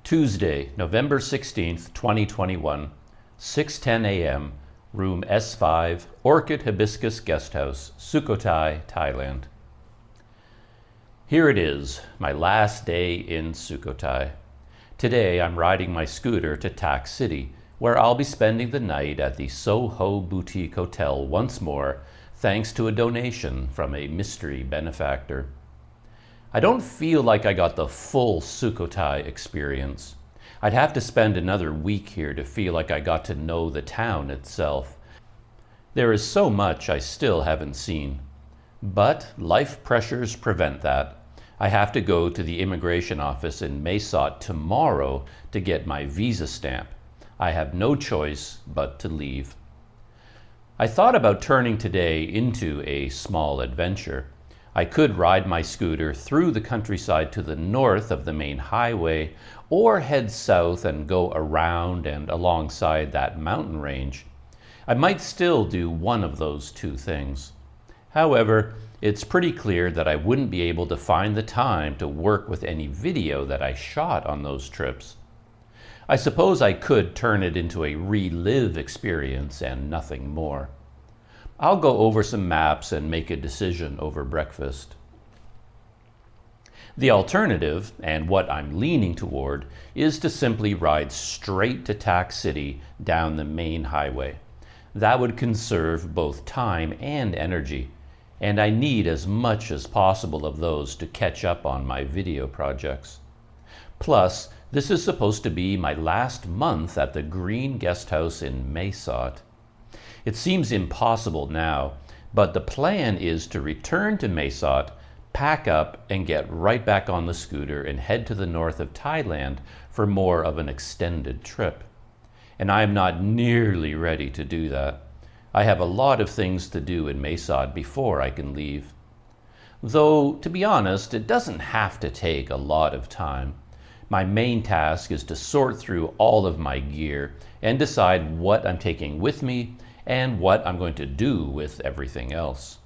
Tuesday, November 16th, 2021, 6:10 a.m., room S5, Orchid Hibiscus Guesthouse, Sukhothai, Thailand. Here it is, my last day in Sukhothai. Today I'm riding my scooter to Tak City, where I'll be spending the night at the SOHO boutique hotel once more, thanks to a donation from a mystery benefactor. I don't feel like I got the full Sukhothai experience. I'd have to spend another week here to feel like I got to know the town itself. There is so much I still haven't seen. But life pressures prevent that. I have to go to the immigration office in Mae Sot tomorrow to get my visa stamp. I have no choice but to leave. I thought about turning today into a small adventure. I could ride my scooter through the countryside to the north of the main highway, or head south and go around and alongside that mountain range. I might still do one of those two things. However, it's pretty clear that I wouldn't be able to find the time to work with any video that I shot on those trips. I suppose I could turn it into a relive experience and nothing more. I'll go over some maps and make a decision over breakfast. The alternative, and what I'm leaning toward, is to simply ride straight to Tak City down the main highway. That would conserve both time and energy, and I need as much as possible of those to catch up on my video projects. Plus, this is supposed to be my last month at the Green Guesthouse in Mae Sot. It seems impossible now, but the plan is to return to Mae Sot, pack up, and get right back on the scooter and head to the north of Thailand for more of an extended trip. And I am not nearly ready to do that. I have a lot of things to do in Mae Sot before I can leave. Though, to be honest, it doesn't have to take a lot of time. My main task is to sort through all of my gear and decide what I'm taking with me and what I'm going to do with everything else.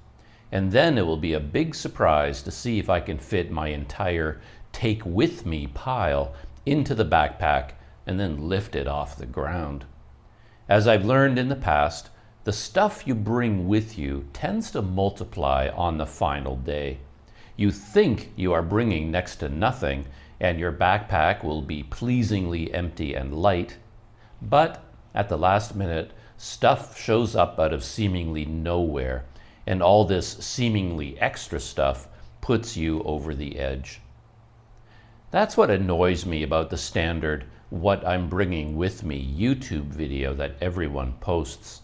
And then it will be a big surprise to see if I can fit my entire take with me pile into the backpack and then lift it off the ground. As I've learned in the past, the stuff you bring with you tends to multiply on the final day. You think you are bringing next to nothing, and your backpack will be pleasingly empty and light, but at the last minute, stuff shows up out of seemingly nowhere, and all this seemingly extra stuff puts you over the edge. That's what annoys me about the standard "what I'm bringing with me" YouTube video that everyone posts.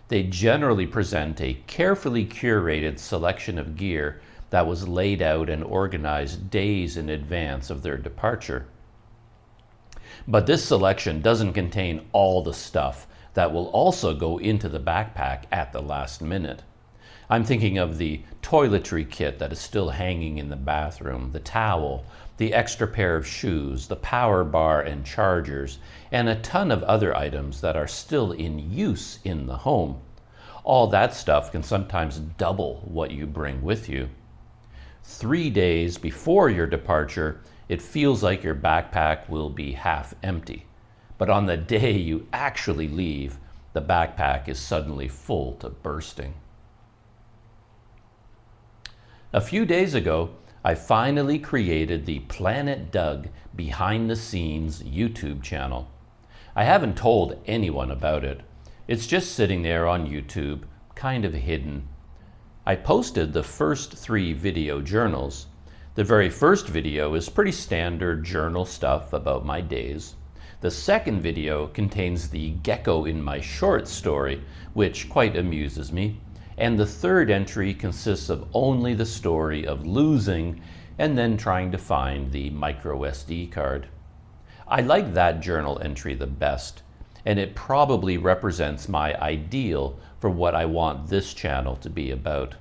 They generally present a carefully curated selection of gear that was laid out and organized days in advance of their departure. But this selection doesn't contain all the stuff that will also go into the backpack at the last minute. I'm thinking of the toiletry kit that is still hanging in the bathroom, the towel, the extra pair of shoes, the power bar and chargers, and a ton of other items that are still in use in the home. All that stuff can sometimes double what you bring with you. 3 days before your departure, it feels like your backpack will be half empty. But on the day you actually leave, the backpack is suddenly full to bursting. A few days ago, I finally created the Planet Doug behind the scenes YouTube channel. I haven't told anyone about it. It's just sitting there on YouTube, kind of hidden. I posted the first 3 video journals. The very first video is pretty standard journal stuff about my days. The second video contains the gecko in my shorts story, which quite amuses me. And the third entry consists of only the story of losing and then trying to find the micro SD card. I like that journal entry the best, and it probably represents my ideal for what I want this channel to be about.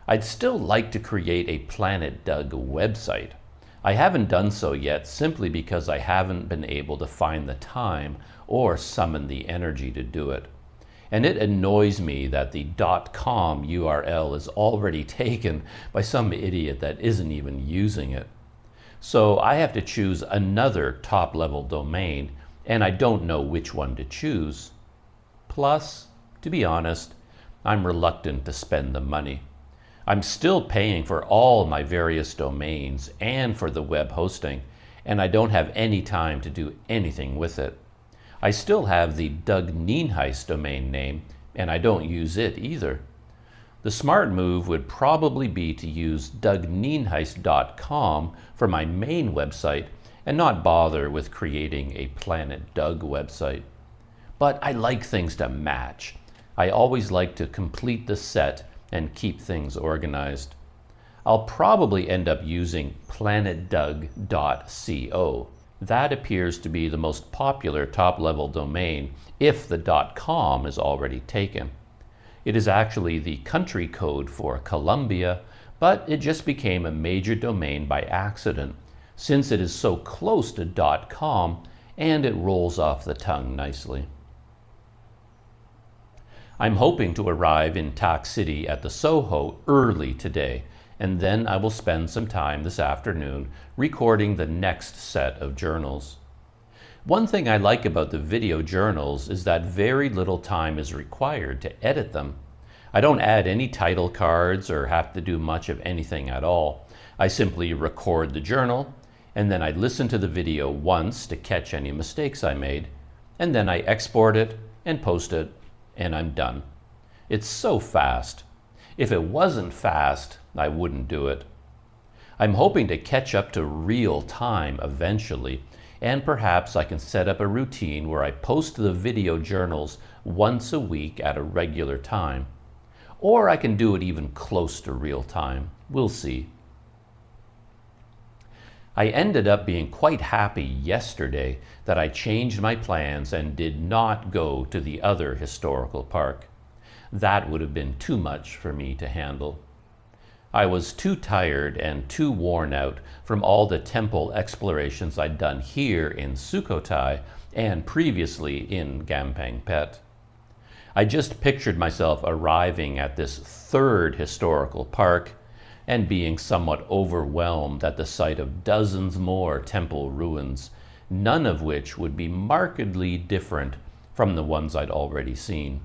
I'd still like to create a Planet Doug website. I haven't done so yet simply because I haven't been able to find the time or summon the energy to do it. And it annoys me that the .com URL is already taken by some idiot that isn't even using it. So I have to choose another top-level domain, and I don't know which one to choose. Plus, to be honest, I'm reluctant to spend the money. I'm still paying for all my various domains and for the web hosting, and I don't have any time to do anything with it. I still have the Doug Nienhuis domain name, and I don't use it either. The smart move would probably be to use dougnienhuis.com for my main website and not bother with creating a Planet Doug website. But I like things to match. I always like to complete the set and keep things organized. I'll probably end up using planetdoug.co. That appears to be the most popular top-level domain if the .com is already taken. It is actually the country code for Colombia, but it just became a major domain by accident since it is so close to .com and it rolls off the tongue nicely. I'm hoping to arrive in Tac City at the SOHO early today, and then I will spend some time this afternoon recording the next set of journals. One thing I like about the video journals is that very little time is required to edit them. I don't add any title cards or have to do much of anything at all. I simply record the journal, and then I listen to the video once to catch any mistakes I made, and then I export it and post it, and I'm done. It's so fast. If it wasn't fast, I wouldn't do it. I'm hoping to catch up to real time eventually, and perhaps I can set up a routine where I post the video journals once a week at a regular time. Or I can do it even close to real time. We'll see. I ended up being quite happy yesterday that I changed my plans and did not go to the other historical park. That would have been too much for me to handle. I was too tired and too worn out from all the temple explorations I'd done here in Sukhothai and previously in Gampangpet. I just pictured myself arriving at this third historical park and being somewhat overwhelmed at the sight of dozens more temple ruins, none of which would be markedly different from the ones I'd already seen.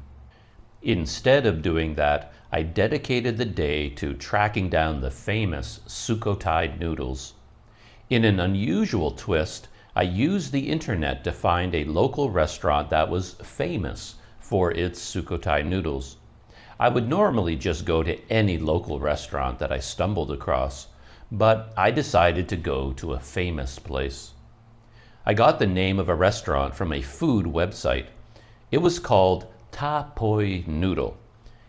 Instead of doing that, I dedicated the day to tracking down the famous Sukhothai noodles. In an unusual twist, I used the internet to find a local restaurant that was famous for its Sukhothai noodles. I would normally just go to any local restaurant that I stumbled across, but I decided to go to a famous place. I got the name of a restaurant from a food website. It was called Ta Poi Noodle,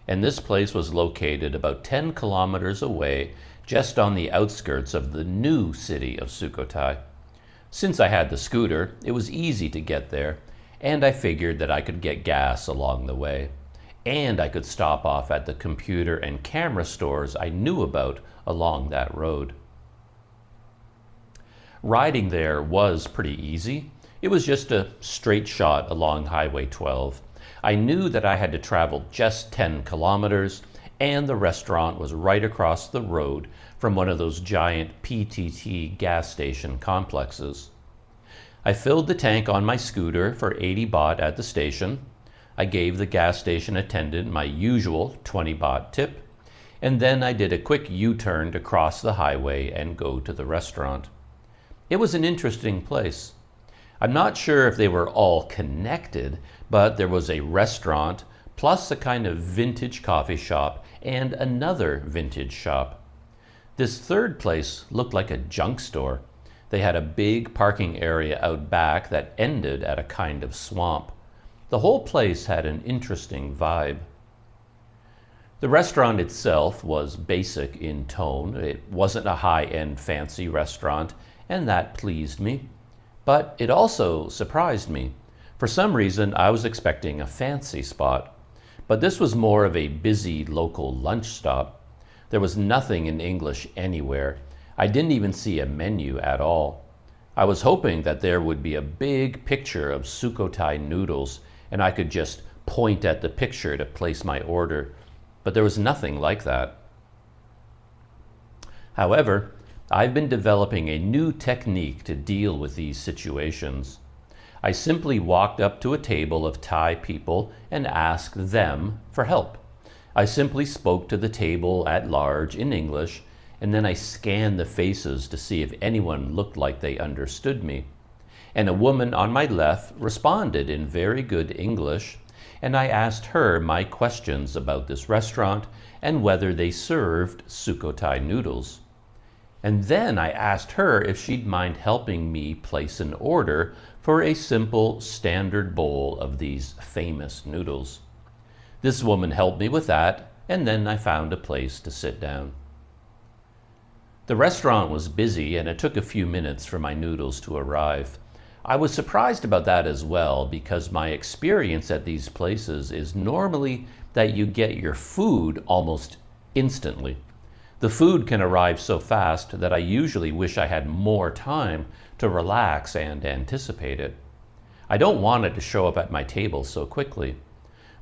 and this place was located about 10 kilometers away, just on the outskirts of the new city of Sukhothai. Since I had the scooter, it was easy to get there, and I figured that I could get gas along the way. And I could stop off at the computer and camera stores I knew about along that road. Riding there was pretty easy. It was just a straight shot along Highway 12. I knew that I had to travel just 10 kilometers, and the restaurant was right across the road from one of those giant PTT gas station complexes. I filled the tank on my scooter for 80 baht at the station. I gave the gas station attendant my usual 20 baht tip, and then I did a quick U-turn to cross the highway and go to the restaurant. It was an interesting place. I'm not sure if they were all connected, but there was a restaurant, plus a kind of vintage coffee shop, and another vintage shop. This third place looked like a junk store. They had a big parking area out back that ended at a kind of swamp. The whole place had an interesting vibe. The restaurant itself was basic in tone. It wasn't a high-end fancy restaurant, and that pleased me. But it also surprised me. For some reason, I was expecting a fancy spot. But this was more of a busy local lunch stop. There was nothing in English anywhere. I didn't even see a menu at all. I was hoping that there would be a big picture of Sukhothai noodles and I could just point at the picture to place my order, but there was nothing like that. However, I've been developing a new technique to deal with these situations. I simply walked up to a table of Thai people and asked them for help. I simply spoke to the table at large in English, and then I scanned the faces to see if anyone looked like they understood me. And a woman on my left responded in very good English, and I asked her my questions about this restaurant and whether they served Sukhothai noodles. And then I asked her if she'd mind helping me place an order for a simple standard bowl of these famous noodles. This woman helped me with that, and then I found a place to sit down. The restaurant was busy, and it took a few minutes for my noodles to arrive. I was surprised about that as well, because my experience at these places is normally that you get your food almost instantly. The food can arrive so fast that I usually wish I had more time to relax and anticipate it. I don't want it to show up at my table so quickly.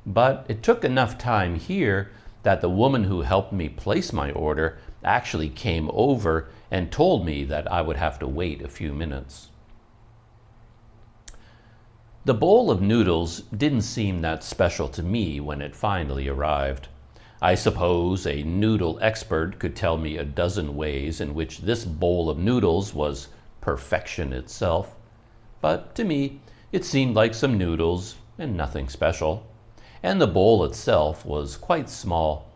But it took enough time here that the woman who helped me place my order actually came over and told me that I would have to wait a few minutes. The bowl of noodles didn't seem that special to me when it finally arrived. I suppose a noodle expert could tell me a dozen ways in which this bowl of noodles was perfection itself, but to me it seemed like some noodles and nothing special. And the bowl itself was quite small.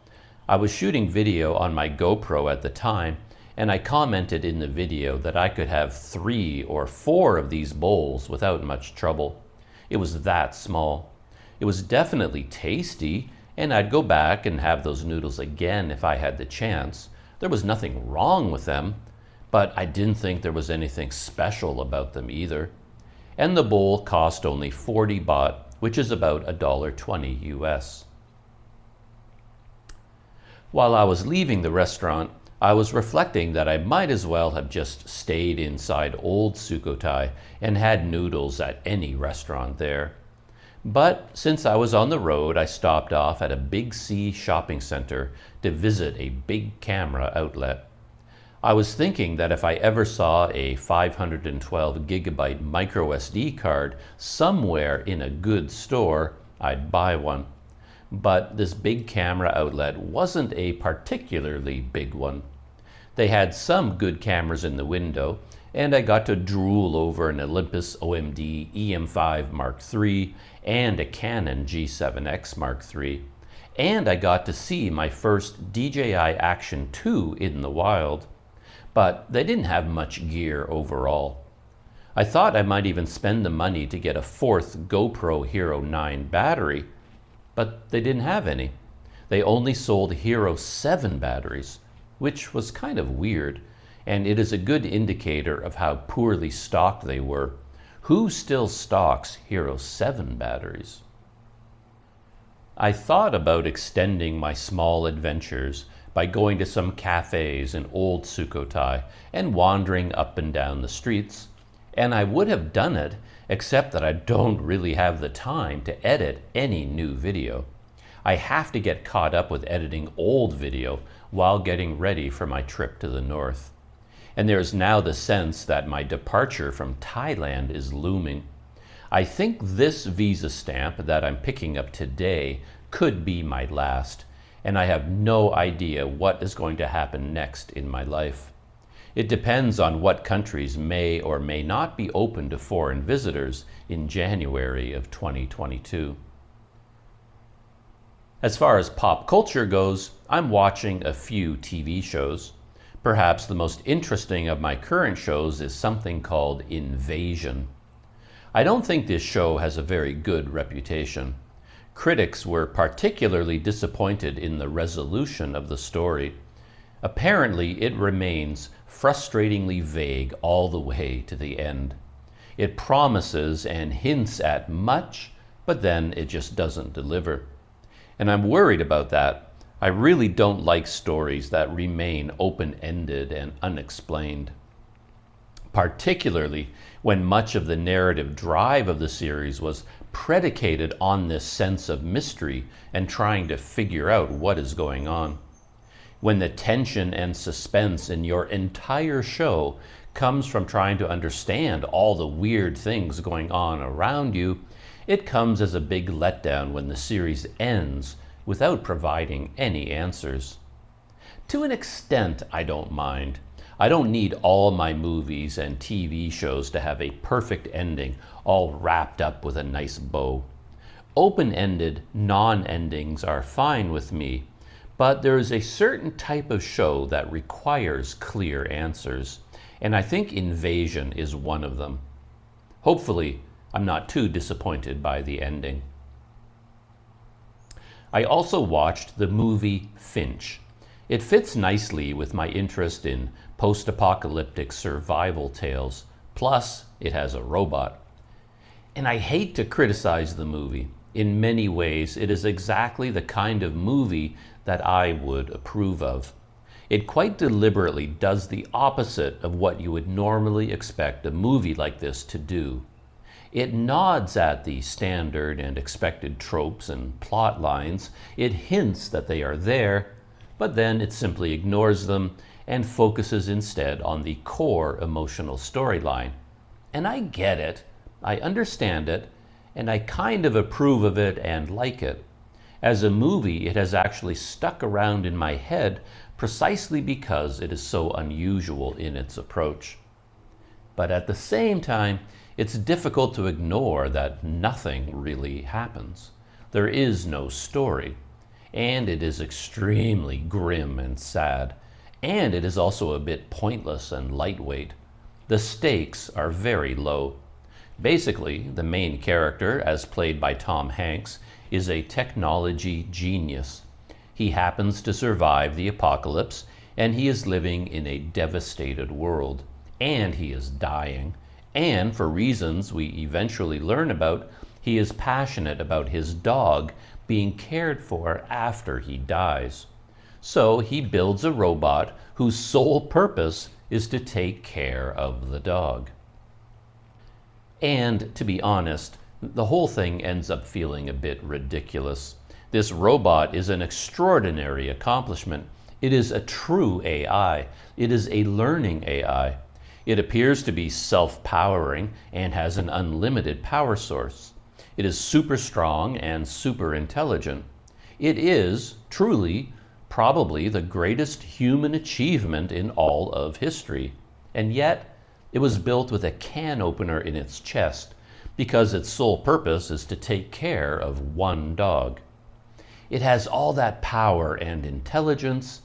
I was shooting video on my GoPro at the time, and I commented in the video that I could have 3 or 4 of these bowls without much trouble. It was that small. It was definitely tasty, and I'd go back and have those noodles again if I had the chance. There was nothing wrong with them, but I didn't think there was anything special about them either. And the bowl cost only 40 baht, which is about $1.20 US. While I was leaving the restaurant, I was reflecting that I might as well have just stayed inside old Sukhothai and had noodles at any restaurant there. But since I was on the road, I stopped off at a Big C shopping center to visit a big camera outlet. I was thinking that if I ever saw a 512 gigabyte micro SD card somewhere in a good store, I'd buy one. But this big camera outlet wasn't a particularly big one. They had some good cameras in the window, and I got to drool over an Olympus OMD EM5 Mark III and a Canon G7X Mark III. And I got to see my first DJI Action 2 in the wild. But they didn't have much gear overall. I thought I might even spend the money to get a 4th GoPro Hero 9 battery, but they didn't have any. They only sold Hero 7 batteries, which was kind of weird, and it is a good indicator of how poorly stocked they were. Who still stocks Hero 7 batteries? I thought about extending my small adventures by going to some cafes in old Sukhothai and wandering up and down the streets, and I would have done it, except that I don't really have the time to edit any new video. I have to get caught up with editing old video while getting ready for my trip to the north. And there's now the sense that my departure from Thailand is looming. I think this visa stamp that I'm picking up today could be my last, and I have no idea what is going to happen next in my life. It depends on what countries may or may not be open to foreign visitors in January of 2022. As far as pop culture goes, I'm watching a few TV shows. Perhaps the most interesting of my current shows is something called Invasion. I don't think this show has a very good reputation. Critics were particularly disappointed in the resolution of the story. Apparently, it remains frustratingly vague all the way to the end. It promises and hints at much, but then it just doesn't deliver. And I'm worried about that. I really don't like stories that remain open-ended and unexplained, particularly when much of the narrative drive of the series was predicated on this sense of mystery and trying to figure out what is going on. when the tension and suspense in your entire show comes from trying to understand all the weird things going on around you, it comes as a big letdown when the series ends without providing any answers. To an extent, I don't mind. I don't need all my movies and TV shows to have a perfect ending, all wrapped up with a nice bow. Open-ended, non-endings are fine with me, but there is a certain type of show that requires clear answers, and I think Invasion is one of them. Hopefully, I'm not too disappointed by the ending. I also watched the movie Finch. It fits nicely with my interest in post-apocalyptic survival tales, plus it has a robot. And I hate to criticize the movie. In many ways, it is exactly the kind of movie that I would approve of. It quite deliberately does the opposite of what you would normally expect a movie like this to do. It nods at the standard and expected tropes and plot lines. It hints that they are there, but then it simply ignores them and focuses instead on the core emotional storyline. And I get it, I understand it, and I kind of approve of it and like it. As a movie, it has actually stuck around in my head precisely because it is so unusual in its approach. But at the same time, it's difficult to ignore that nothing really happens. There is no story, and it is extremely grim and sad, and it is also a bit pointless and lightweight. The stakes are very low. Basically, the main character, as played by Tom Hanks, is a technology genius. He happens to survive the apocalypse, and he is living in a devastated world, and he is dying. And for reasons we eventually learn about, he is passionate about his dog being cared for after he dies. So he builds a robot whose sole purpose is to take care of the dog. And to be honest, the whole thing ends up feeling a bit ridiculous. This robot is an extraordinary accomplishment. It is a true AI. It is a learning AI. It appears to be self-powering and has an unlimited power source. It is super strong and super intelligent. It is, truly, probably the greatest human achievement in all of history. And yet, it was built with a can opener in its chest because its sole purpose is to take care of one dog. It has all that power and intelligence,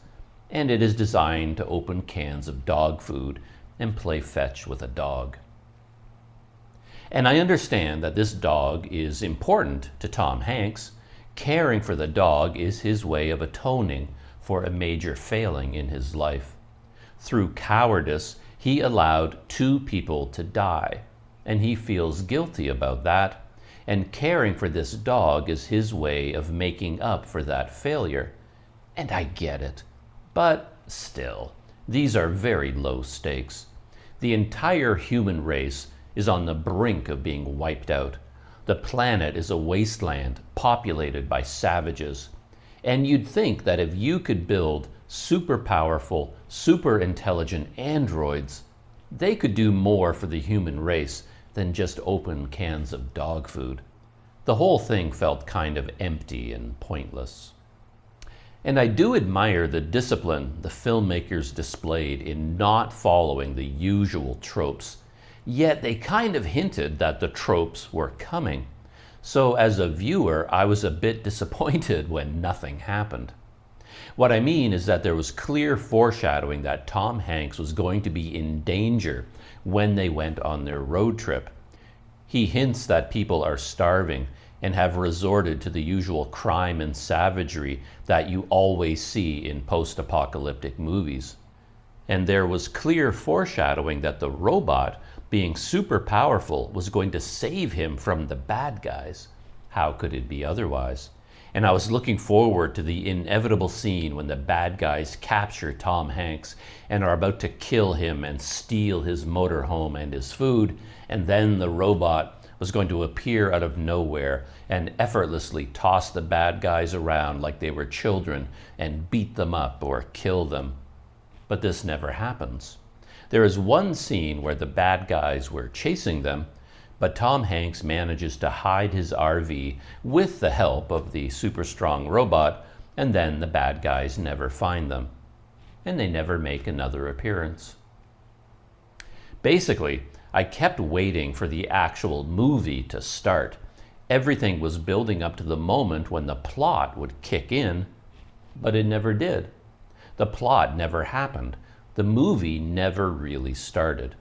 and it is designed to open cans of dog food and play fetch with a dog. And I understand that this dog is important to Tom Hanks. Caring for the dog is his way of atoning for a major failing in his life. Through cowardice, he allowed 2 people to die, and he feels guilty about that, and caring for this dog is his way of making up for that failure. And I get it, but still, these are very low stakes. The entire human race is on the brink of being wiped out. The planet is a wasteland populated by savages. And you'd think that if you could build super powerful, super intelligent androids, they could do more for the human race than just open cans of dog food. The whole thing felt kind of empty and pointless. And I do admire the discipline the filmmakers displayed in not following the usual tropes, yet they kind of hinted that the tropes were coming. So as a viewer, I was a bit disappointed when nothing happened. What I mean is that there was clear foreshadowing that Tom Hanks was going to be in danger when they went on their road trip. He hints that people are starving and have resorted to the usual crime and savagery that you always see in post-apocalyptic movies. And there was clear foreshadowing that the robot, being super powerful, was going to save him from the bad guys. How could it be otherwise? And I was looking forward to the inevitable scene when the bad guys capture Tom Hanks and are about to kill him and steal his motorhome and his food, and then the robot was going to appear out of nowhere and effortlessly toss the bad guys around like they were children and beat them up or kill them. But this never happens. There is one scene where the bad guys were chasing them, but Tom Hanks manages to hide his RV with the help of the super strong robot, and then the bad guys never find them. And they never make another appearance. Basically, I kept waiting for the actual movie to start. Everything was building up to the moment when the plot would kick in, but it never did. The plot never happened. The movie never really started.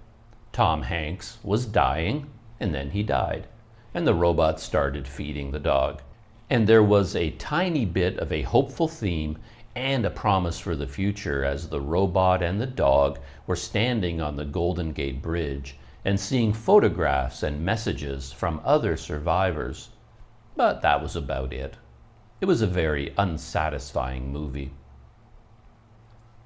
Tom Hanks was dying, and then he died. And the robot started feeding the dog. And there was a tiny bit of a hopeful theme and a promise for the future as the robot and the dog were standing on the Golden Gate Bridge and seeing photographs and messages from other survivors. But that was about it. It was a very unsatisfying movie.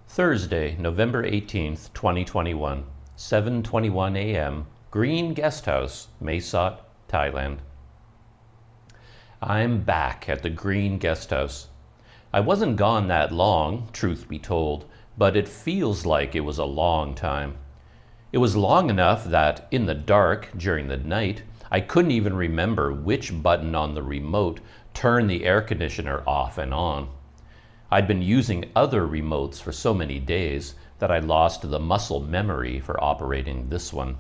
Thursday, November 18th, 2021, 7:21 a.m., Green Guest House, Mae Sot, Thailand. I'm back at the Green Guest House. I wasn't gone that long, truth be told, but it feels like it was a long time. It was long enough that, in the dark, during the night, I couldn't even remember which button on the remote turned the air conditioner off and on. I'd been using other remotes for so many days that I lost the muscle memory for operating this one.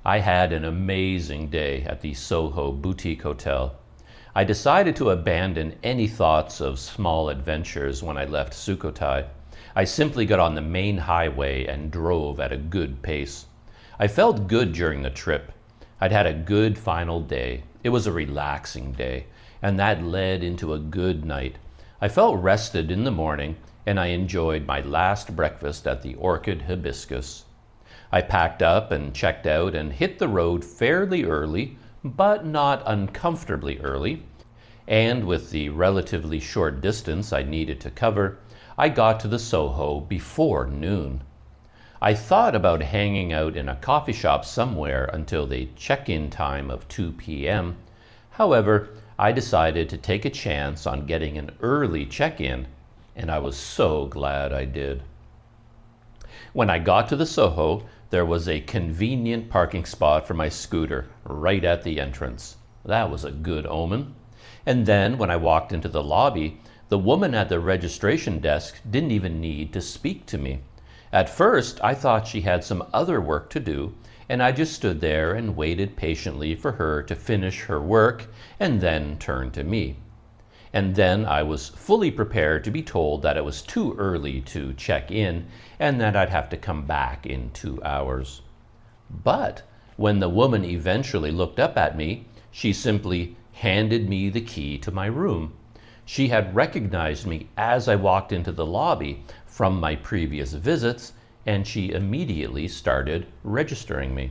I had an amazing day at the SOHO boutique hotel. I decided to abandon any thoughts of small adventures when I left Sukhothai. I simply got on the main highway and drove at a good pace. I felt good during the trip. I'd had a good final day. It was a relaxing day, and that led into a good night. I felt rested in the morning, and I enjoyed my last breakfast at the Orchid Hibiscus. I packed up and checked out and hit the road fairly early, but not uncomfortably early. And with the relatively short distance I needed to cover, I got to the SOHO before noon. I thought about hanging out in a coffee shop somewhere until the check-in time of 2 p.m. However, I decided to take a chance on getting an early check-in, and I was so glad I did. When I got to the SOHO, there was a convenient parking spot for my scooter right at the entrance. That was a good omen. And then when I walked into the lobby, the woman at the registration desk didn't even need to speak to me. At first, I thought she had some other work to do, and I just stood there and waited patiently for her to finish her work and then turn to me. And then I was fully prepared to be told that it was too early to check in and that I'd have to come back in 2 hours. But when the woman eventually looked up at me, she simply handed me the key to my room. She had recognized me as I walked into the lobby from my previous visits, and she immediately started registering me.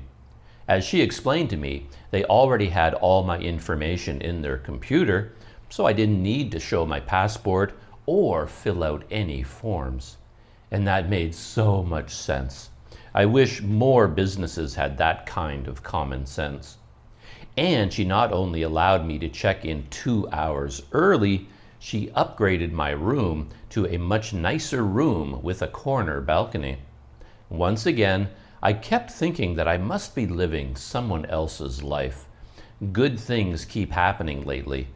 As she explained to me, they already had all my information in their computer, so I didn't need to show my passport or fill out any forms. And that made so much sense. I wish more businesses had that kind of common sense. And she not only allowed me to check in 2 hours early, she upgraded my room to a much nicer room with a corner balcony. Once again, I kept thinking that I must be living someone else's life. Good things keep happening lately,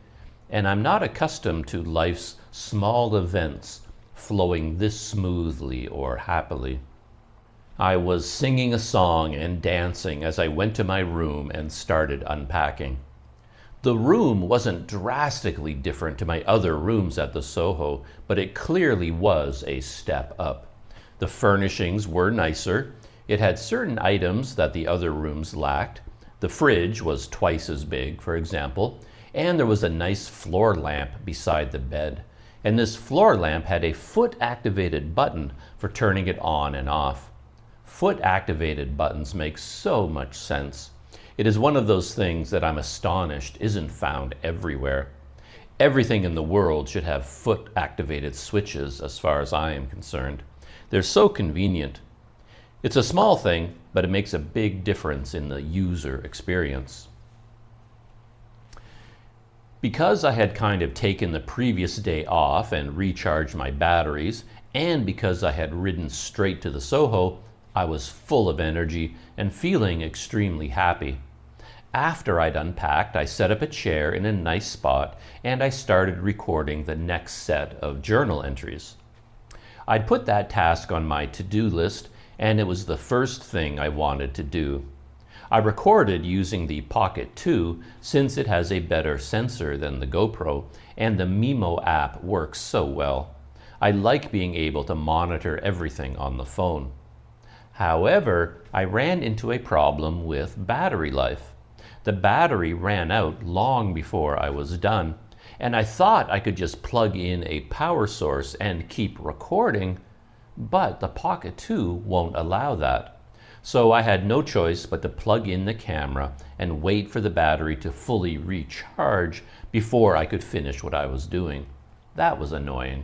and I'm not accustomed to life's small events flowing this smoothly or happily. I was singing a song and dancing as I went to my room and started unpacking. The room wasn't drastically different to my other rooms at the SOHO, but it clearly was a step up. The furnishings were nicer. It had certain items that the other rooms lacked. The fridge was twice as big, for example, and there was a nice floor lamp beside the bed. And this floor lamp had a foot-activated button for turning it on and off. Foot-activated buttons make so much sense. It is one of those things that I'm astonished isn't found everywhere. Everything in the world should have foot-activated switches as far as I am concerned. They're so convenient. It's a small thing, but it makes a big difference in the user experience. Because I had kind of taken the previous day off and recharged my batteries, and because I had ridden straight to the SOHO, I was full of energy and feeling extremely happy. After I'd unpacked, I set up a chair in a nice spot and I started recording the next set of journal entries. I'd put that task on my to-do list, and it was the first thing I wanted to do. I recorded using the Pocket 2 since it has a better sensor than the GoPro, and the Mimo app works so well. I like being able to monitor everything on the phone. However, I ran into a problem with battery life. The battery ran out long before I was done, and I thought I could just plug in a power source and keep recording, but the Pocket 2 won't allow that. So I had no choice but to plug in the camera and wait for the battery to fully recharge before I could finish what I was doing. That was annoying.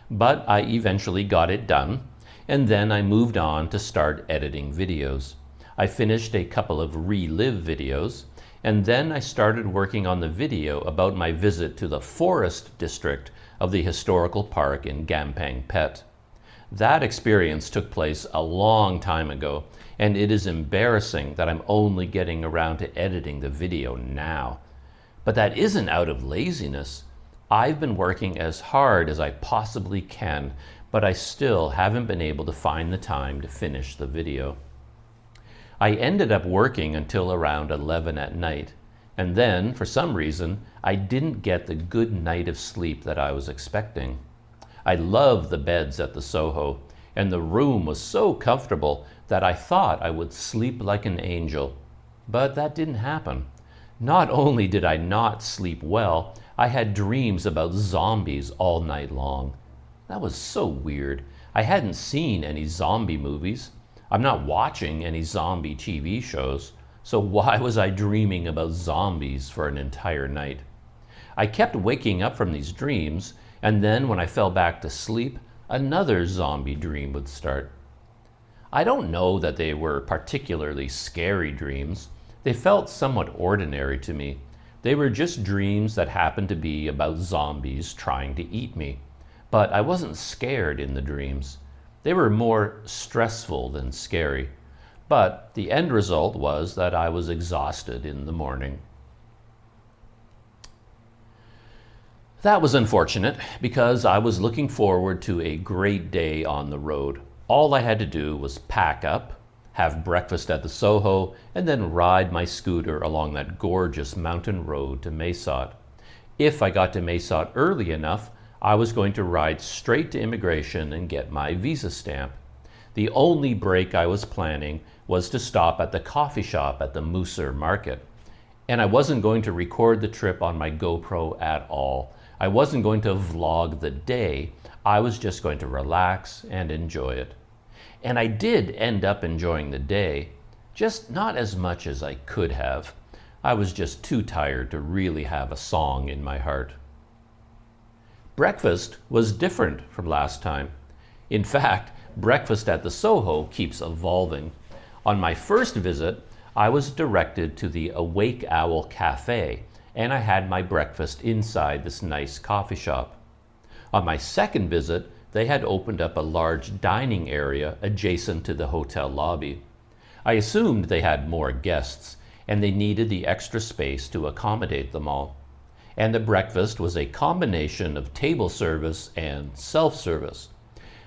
But I eventually got it done, and then I moved on to start editing videos. I finished a couple of relive videos, and then I started working on the video about my visit to the forest district of the historical park in Gampang Phet. That experience took place a long time ago, and it is embarrassing that I'm only getting around to editing the video now. But that isn't out of laziness. I've been working as hard as I possibly can, but I still haven't been able to find the time to finish the video. I ended up working until around 11 at night, and then, for some reason, I didn't get the good night of sleep that I was expecting. I love the beds at the SOHO, and the room was so comfortable that I thought I would sleep like an angel. But that didn't happen. Not only did I not sleep well, I had dreams about zombies all night long. That was so weird. I hadn't seen any zombie movies. I'm not watching any zombie TV shows, so why was I dreaming about zombies for an entire night? I kept waking up from these dreams, and then when I fell back to sleep, another zombie dream would start. I don't know that they were particularly scary dreams. They felt somewhat ordinary to me. They were just dreams that happened to be about zombies trying to eat me. But I wasn't scared in the dreams. They were more stressful than scary. But the end result was that I was exhausted in the morning. That was unfortunate because I was looking forward to a great day on the road. All I had to do was pack up, have breakfast at the SOHO, and then ride my scooter along that gorgeous mountain road to Mae Sot. If I got to Mae Sot early enough, I was going to ride straight to immigration and get my visa stamp. The only break I was planning was to stop at the coffee shop at the Musser Market. And I wasn't going to record the trip on my GoPro at all. I wasn't going to vlog the day. I was just going to relax and enjoy it. And I did end up enjoying the day, just not as much as I could have. I was just too tired to really have a song in my heart. Breakfast was different from last time. In fact, breakfast at the SOHO keeps evolving. On my first visit, I was directed to the Awake Owl Cafe, and I had my breakfast inside this nice coffee shop. On my second visit, they had opened up a large dining area adjacent to the hotel lobby. I assumed they had more guests, and they needed the extra space to accommodate them all. And the breakfast was a combination of table service and self-service.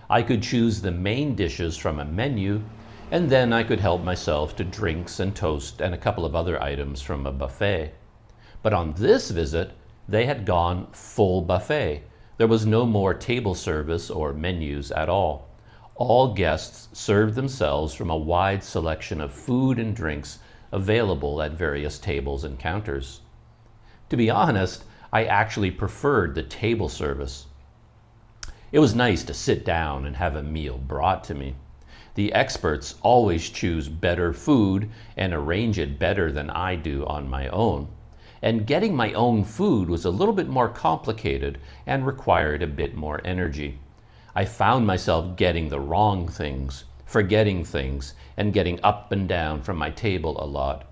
I could choose the main dishes from a menu, and then I could help myself to drinks and toast and a couple of other items from a buffet. But on this visit, they had gone full buffet. There was no more table service or menus at all. All guests served themselves from a wide selection of food and drinks available at various tables and counters. To be honest, I actually preferred the table service. It was nice to sit down and have a meal brought to me. The experts always choose better food and arrange it better than I do on my own. And getting my own food was a little bit more complicated and required a bit more energy. I found myself getting the wrong things, forgetting things, and getting up and down from my table a lot.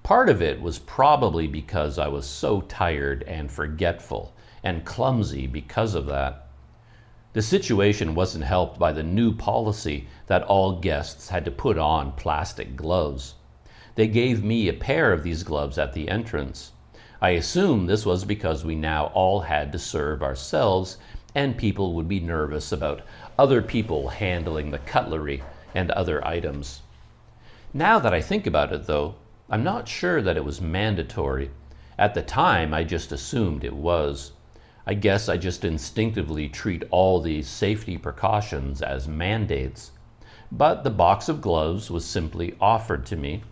Part of it was probably because I was so tired and forgetful and clumsy because of that. The situation wasn't helped by the new policy that all guests had to put on plastic gloves. They gave me a pair of these gloves at the entrance. I assume this was because we now all had to serve ourselves and people would be nervous about other people handling the cutlery and other items. Now that I think about it though, I'm not sure that it was mandatory. At the time, I just assumed it was. I guess I just instinctively treat all these safety precautions as mandates. But the box of gloves was simply offered to me.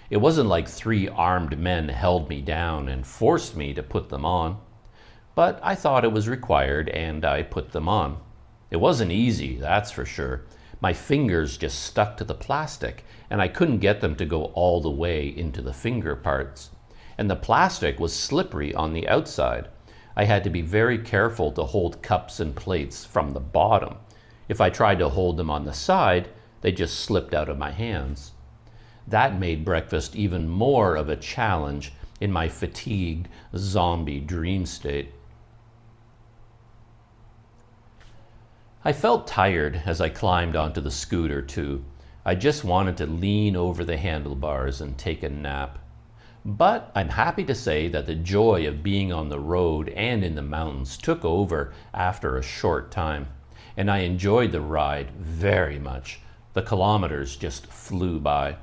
It wasn't like 3 armed men held me down and forced me to put them on. But I thought it was required and I put them on. It wasn't easy, that's for sure. My fingers just stuck to the plastic and I couldn't get them to go all the way into the finger parts. And the plastic was slippery on the outside. I had to be very careful to hold cups and plates from the bottom. If I tried to hold them on the side, they just slipped out of my hands. That made breakfast even more of a challenge in my fatigued zombie dream state. I felt tired as I climbed onto the scooter too. I just wanted to lean over the handlebars and take a nap. But I'm happy to say that the joy of being on the road and in the mountains took over after a short time, and I enjoyed the ride very much. The kilometers just flew by.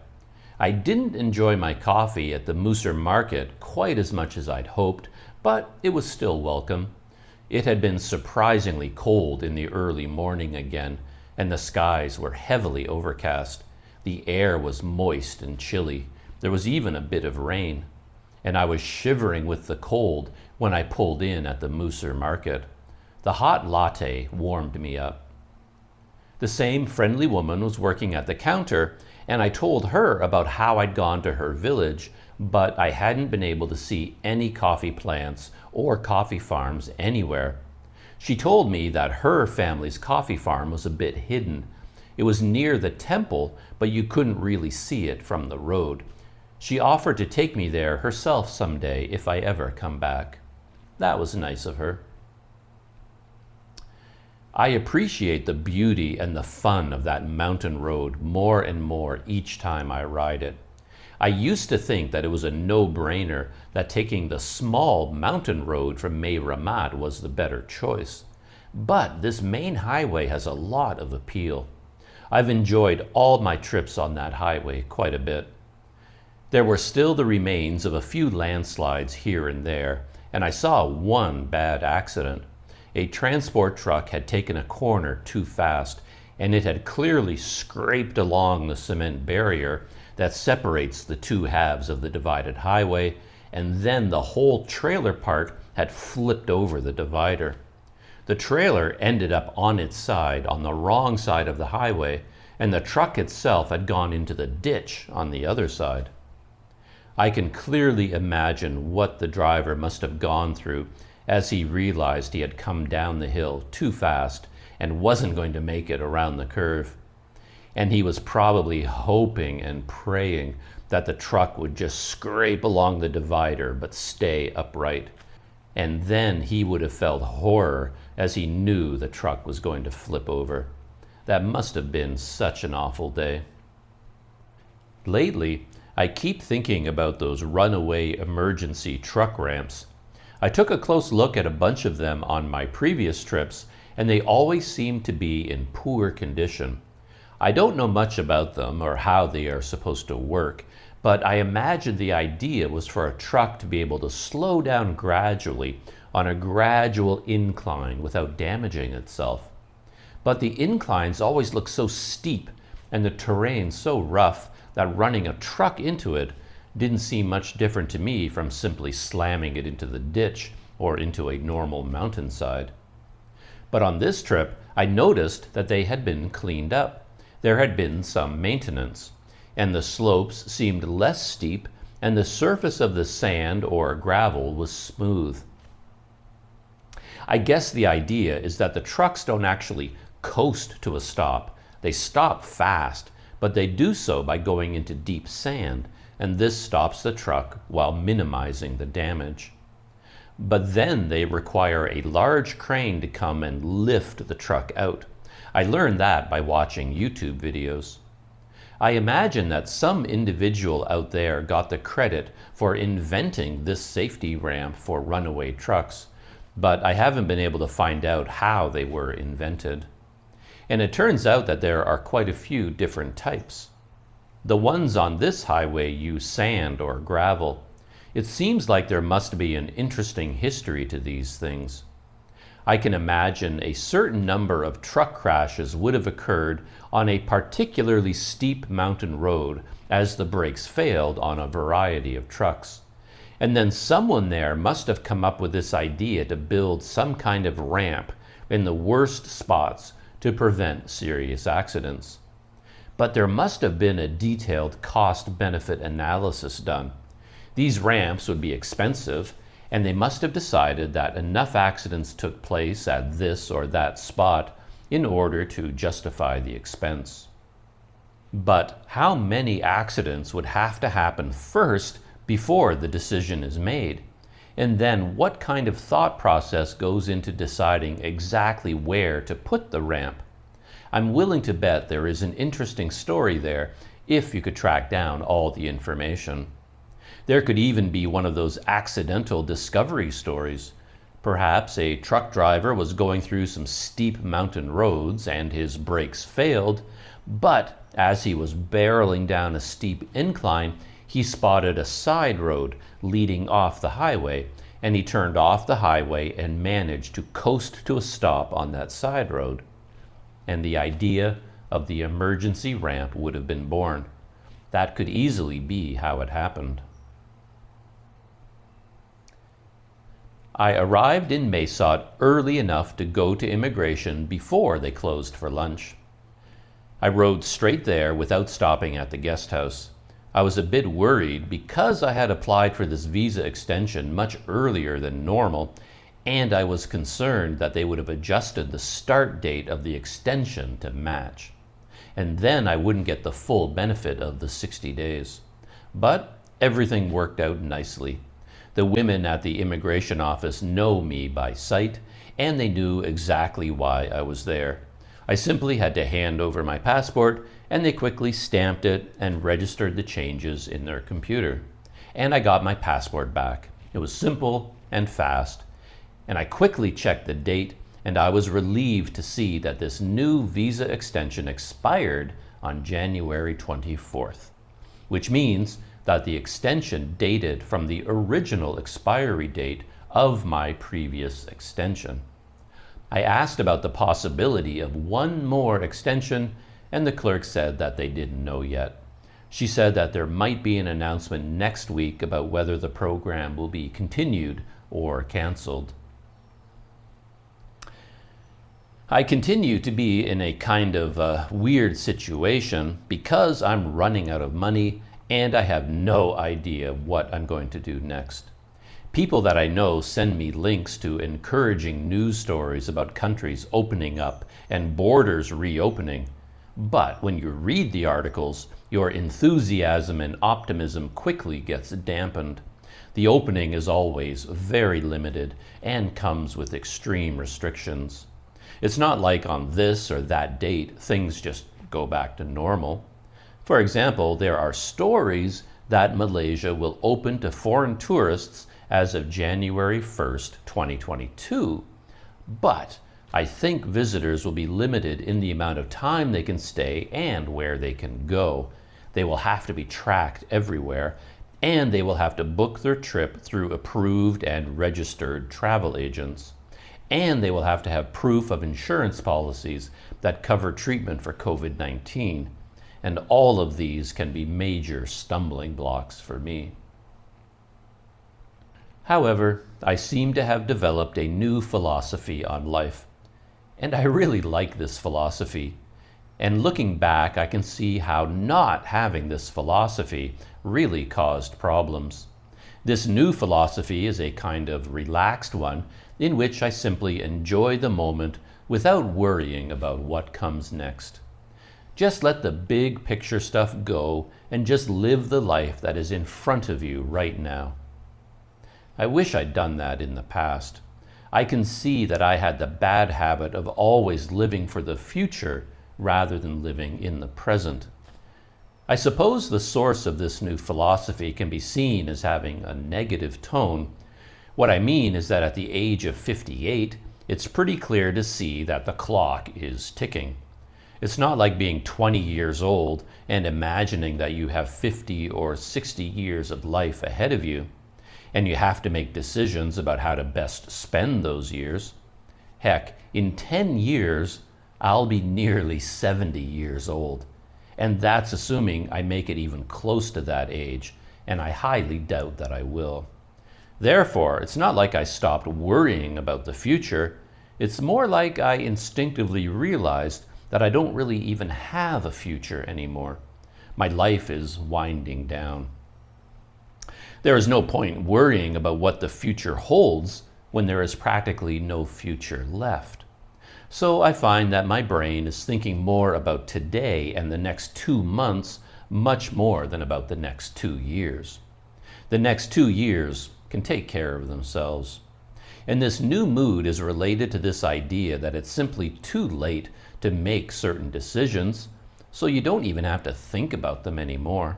I didn't enjoy my coffee at the Mooser Market quite as much as I'd hoped, but it was still welcome. It had been surprisingly cold in the early morning again, and the skies were heavily overcast. The air was moist and chilly. There was even a bit of rain, and I was shivering with the cold when I pulled in at the Mooser Market. The hot latte warmed me up. The same friendly woman was working at the counter, and I told her about how I'd gone to her village, but I hadn't been able to see any coffee plants or coffee farms anywhere. She told me that her family's coffee farm was a bit hidden. It was near the temple, but you couldn't really see it from the road. She offered to take me there herself someday if I ever come back. That was nice of her. I appreciate the beauty and the fun of that mountain road more and more each time I ride it. I used to think that it was a no-brainer that taking the small mountain road from Mae Ramat was the better choice. But this main highway has a lot of appeal. I've enjoyed all my trips on that highway quite a bit. There were still the remains of a few landslides here and there, and I saw one bad accident. A transport truck had taken a corner too fast, and it had clearly scraped along the cement barrier that separates the two halves of the divided highway, and then the whole trailer part had flipped over the divider. The trailer ended up on its side on the wrong side of the highway, and the truck itself had gone into the ditch on the other side. I can clearly imagine what the driver must have gone through as he realized he had come down the hill too fast and wasn't going to make it around the curve. And he was probably hoping and praying that the truck would just scrape along the divider but stay upright. And then he would have felt horror as he knew the truck was going to flip over. That must have been such an awful day. Lately, I keep thinking about those runaway emergency truck ramps. I took a close look at a bunch of them on my previous trips, and they always seem to be in poor condition. I don't know much about them or how they are supposed to work, but I imagine the idea was for a truck to be able to slow down gradually on a gradual incline without damaging itself. But the inclines always look so steep and the terrain so rough that running a truck into it didn't seem much different to me from simply slamming it into the ditch or into a normal mountainside. But on this trip, I noticed that they had been cleaned up. There had been some maintenance, and the slopes seemed less steep, and the surface of the sand or gravel was smooth. I guess the idea is that the trucks don't actually coast to a stop. They stop fast, but they do so by going into deep sand, and this stops the truck while minimizing the damage. But then they require a large crane to come and lift the truck out. I learned that by watching YouTube videos. I imagine that some individual out there got the credit for inventing this safety ramp for runaway trucks, but I haven't been able to find out how they were invented. And it turns out that there are quite a few different types. The ones on this highway use sand or gravel. It seems like there must be an interesting history to these things. I can imagine a certain number of truck crashes would have occurred on a particularly steep mountain road as the brakes failed on a variety of trucks. And then someone there must have come up with this idea to build some kind of ramp in the worst spots to prevent serious accidents. But there must have been a detailed cost-benefit analysis done. These ramps would be expensive, and they must have decided that enough accidents took place at this or that spot in order to justify the expense. But how many accidents would have to happen first before the decision is made? And then what kind of thought process goes into deciding exactly where to put the ramp? I'm willing to bet there is an interesting story there if you could track down all the information. There could even be one of those accidental discovery stories. Perhaps a truck driver was going through some steep mountain roads and his brakes failed, but as he was barreling down a steep incline, he spotted a side road leading off the highway, and he turned off the highway and managed to coast to a stop on that side road. And the idea of the emergency ramp would have been born. That could easily be how it happened. I arrived in Mae Sot early enough to go to immigration before they closed for lunch. I rode straight there without stopping at the guest house. I was a bit worried because I had applied for this visa extension much earlier than normal, and I was concerned that they would have adjusted the start date of the extension to match. And then I wouldn't get the full benefit of the 60 days. But everything worked out nicely. The women at the immigration office know me by sight, and they knew exactly why I was there. I simply had to hand over my passport, and they quickly stamped it and registered the changes in their computer. And I got my passport back. It was simple and fast. And I quickly checked the date, and I was relieved to see that this new visa extension expired on January 24th, which means that the extension dated from the original expiry date of my previous extension. I asked about the possibility of one more extension, and the clerk said that they didn't know yet. She said that there might be an announcement next week about whether the program will be continued or canceled. I continue to be in a kind of weird situation because I'm running out of money and I have no idea what I'm going to do next. People that I know send me links to encouraging news stories about countries opening up and borders reopening. But when you read the articles, your enthusiasm and optimism quickly gets dampened. The opening is always very limited and comes with extreme restrictions. It's not like on this or that date things just go back to normal. For example, there are stories that Malaysia will open to foreign tourists as of January 1st, 2022. But I think visitors will be limited in the amount of time they can stay and where they can go. They will have to be tracked everywhere, and they will have to book their trip through approved and registered travel agents. And they will have to have proof of insurance policies that cover treatment for COVID-19. And all of these can be major stumbling blocks for me. However, I seem to have developed a new philosophy on life. And I really like this philosophy. And looking back, I can see how not having this philosophy really caused problems. This new philosophy is a kind of relaxed one in which I simply enjoy the moment without worrying about what comes next. Just let the big picture stuff go and just live the life that is in front of you right now. I wish I'd done that in the past. I can see that I had the bad habit of always living for the future rather than living in the present. I suppose the source of this new philosophy can be seen as having a negative tone. What I mean is that at the age of 58, it's pretty clear to see that the clock is ticking. It's not like being 20 years old and imagining that you have 50 or 60 years of life ahead of you, and you have to make decisions about how to best spend those years. Heck, in 10 years, I'll be nearly 70 years old. And that's assuming I make it even close to that age, and I highly doubt that I will. Therefore, it's not like I stopped worrying about the future. It's more like I instinctively realized that I don't really even have a future anymore. My life is winding down. There is no point worrying about what the future holds when there is practically no future left. So I find that my brain is thinking more about today and the next 2 months much more than about the next 2 years. The next 2 years can take care of themselves. And this new mood is related to this idea that it's simply too late to make certain decisions, so you don't even have to think about them anymore.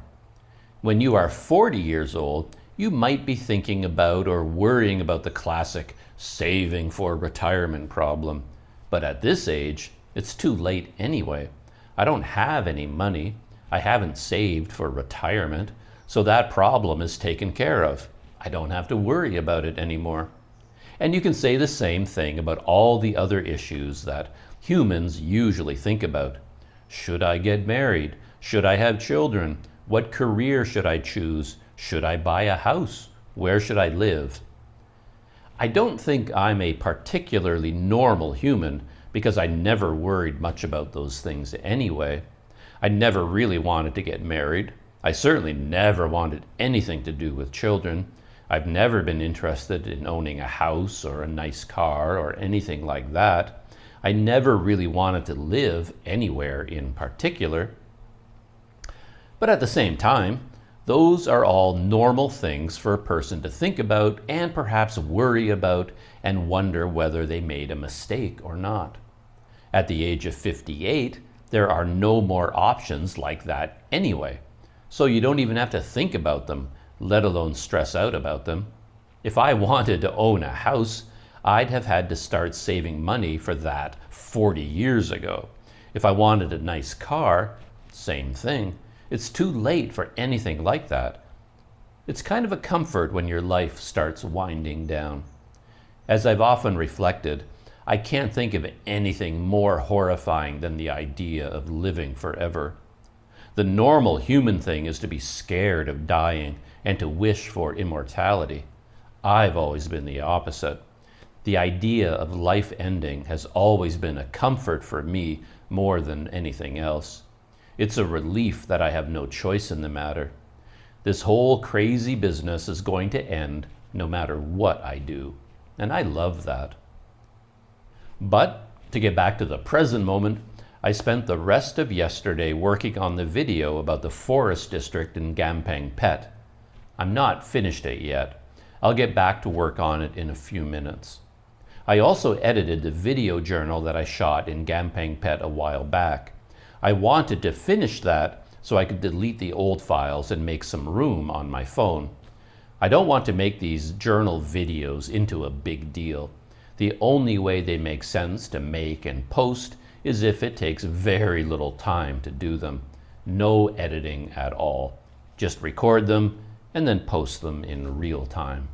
When you are 40 years old, you might be thinking about or worrying about the classic saving for retirement problem. But at this age, it's too late anyway. I don't have any money. I haven't saved for retirement, so that problem is taken care of. I don't have to worry about it anymore. And you can say the same thing about all the other issues that humans usually think about. Should I get married? Should I have children? What career should I choose? Should I buy a house? Where should I live? I don't think I'm a particularly normal human because I never worried much about those things anyway. I never really wanted to get married. I certainly never wanted anything to do with children. I've never been interested in owning a house or a nice car or anything like that. I never really wanted to live anywhere in particular. But at the same time, those are all normal things for a person to think about and perhaps worry about and wonder whether they made a mistake or not. At the age of 58, there are no more options like that anyway. So you don't even have to think about them, let alone stress out about them. If I wanted to own a house, I'd have had to start saving money for that 40 years ago. If I wanted a nice car, same thing. It's too late for anything like that. It's kind of a comfort when your life starts winding down. As I've often reflected, I can't think of anything more horrifying than the idea of living forever. The normal human thing is to be scared of dying and to wish for immortality. I've always been the opposite. The idea of life ending has always been a comfort for me more than anything else. It's a relief that I have no choice in the matter. This whole crazy business is going to end no matter what I do, and I love that. But to get back to the present moment, I spent the rest of yesterday working on the video about the forest district in Gampang Phet. I'm not finished it yet. I'll get back to work on it in a few minutes. I also edited the video journal that I shot in Gampang Phet a while back. I wanted to finish that so I could delete the old files and make some room on my phone. I don't want to make these journal videos into a big deal. The only way they make sense to make and post is if it takes very little time to do them. No editing at all. Just record them and then post them in real time.